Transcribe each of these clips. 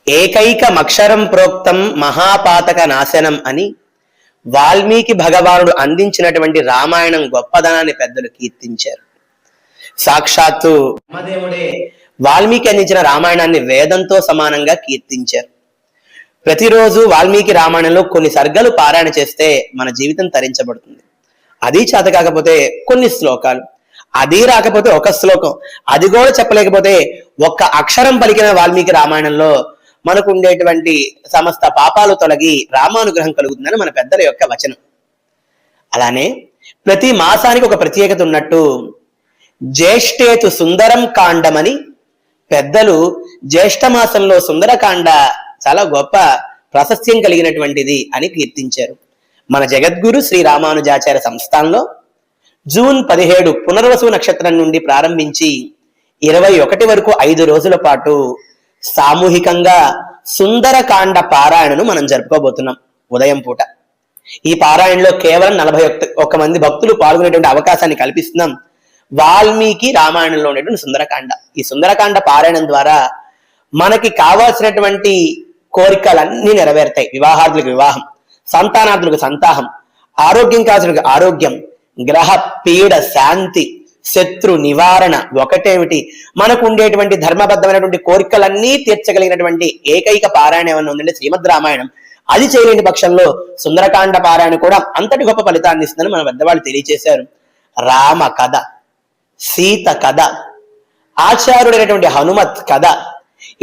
ఏకైకమక్షరం ప్రోక్తం మహాపాతక నాశనం అని వాల్మీకి భగవానుడు అందించినటువంటి రామాయణం గొప్పదనాన్ని పెద్దలు కీర్తించారు. సాక్షాత్తు బ్రహ్మదేవుడే వాల్మీకి అందించిన రామాయణాన్ని వేదంతో సమానంగా కీర్తించారు. ప్రతిరోజు వాల్మీకి రామాయణంలో కొన్ని సర్గలు పారాయణ చేస్తే మన జీవితం తరించబడుతుంది. అది చేత కాకపోతే కొన్ని శ్లోకాలు, అది రాకపోతే ఒక శ్లోకం, అది కూడా చెప్పలేకపోతే ఒక్క అక్షరం పలికిన వాల్మీకి రామాయణంలో మనకు ఉండేటువంటి సమస్త పాపాలు తొలగి రామానుగ్రహం కలుగుతుందని మన పెద్దల యొక్క వచనం. అలానే ప్రతి మాసానికి ఒక ప్రత్యేకత ఉన్నట్టు జ్యేష్ఠేతు సుందరం కాండమని పెద్దలు జ్యేష్ఠ మాసంలో సుందరకాండ చాలా గొప్ప ప్రాశస్త్యం కలిగినటువంటిది అని కీర్తించారు. మన జగద్గురు శ్రీ రామానుజాచార్య సంస్థానంలో జూన్ 17 పునర్వసు నక్షత్రం నుండి ప్రారంభించి 21 వరకు 5 రోజుల పాటు సామూహికంగా సుందరకాండ పారాయణను మనం జరుపుకోబోతున్నాం. ఉదయం పూట ఈ పారాయణలో కేవలం 41 మంది భక్తులు పాల్గొనేటువంటి అవకాశాన్ని కల్పిస్తున్నాం. వాల్మీకి రామాయణంలో ఉండేటువంటి సుందరకాండ, ఈ సుందరకాండ పారాయణం ద్వారా మనకి కావాల్సినటువంటి కోరికలన్నీ నెరవేరుతాయి. వివాహార్థులకు వివాహం, సంతానార్థులకు సంతానం, ఆరోగ్యం కావాల్సిన ఆరోగ్యం, గ్రహ పీడ శాంతి, శత్రు నివారణ, ఒకటేమిటి మనకు ఉండేటువంటి ధర్మబద్ధమైనటువంటి కోరికలన్నీ తీర్చగలిగినటువంటి ఏకైక పారాయణ ఏమన్నా ఉందంటే శ్రీమద్ రామాయణం. అది చేయలేని పక్షంలో సుందరకాండ పారాయణ కూడా అంతటి గొప్ప ఫలితాన్ని ఇస్తుందని మన పెద్దవాళ్ళు తెలియచేశారు. రామ కథ, సీత కథ, ఆచార్యుడైనటువంటి హనుమత్ కథ,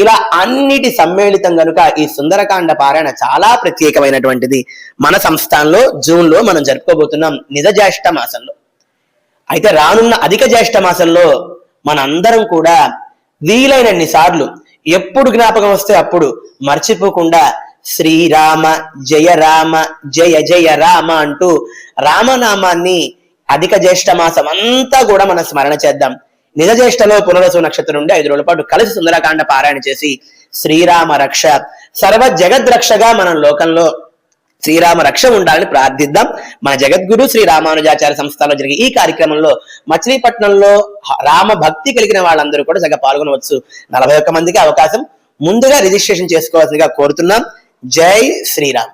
ఇలా అన్నిటి సమ్మేళితం కనుక ఈ సుందరకాండ పారాయణ చాలా ప్రత్యేకమైనటువంటిది. మన సంస్థానంలో జూన్ లో మనం జరుపుకోబోతున్నాం నిజ జ్యేష్ఠ మాసంలో. అయితే రానున్న అధిక జ్యేష్ఠ మాసంలో మనందరం కూడా వీలైనన్ని సార్లు ఎప్పుడు జ్ఞాపకం వస్తే అప్పుడు మర్చిపోకుండా శ్రీరామ జయ రామ జయ జయ రామ అంటూ రామనామాన్ని అధిక జ్యేష్ఠ మాసం అంతా కూడా మనం స్మరణ చేద్దాం. నిజ జ్యేష్ఠలో పునర్వసు నక్షత్రం నుండి 5 రోజుల పాటు కలిసి సుందరకాండ పారాయణ చేసి శ్రీరామ రక్ష, సర్వ జగద్రక్షగా మనం లోకంలో శ్రీరామ రక్ష ఉండాలని ప్రార్థిద్దాం. మన జగద్గురు శ్రీ రామానుజాచార్య సంస్థలో జరిగే ఈ కార్యక్రమంలో మచిలీపట్నంలో రామ భక్తి కలిగిన వాళ్ళందరూ కూడా చక్కగా పాల్గొనవచ్చు. 41 మందికి అవకాశం. ముందుగా రిజిస్ట్రేషన్ చేసుకోవాల్సిందిగా కోరుతున్నాం. జై శ్రీరామ్.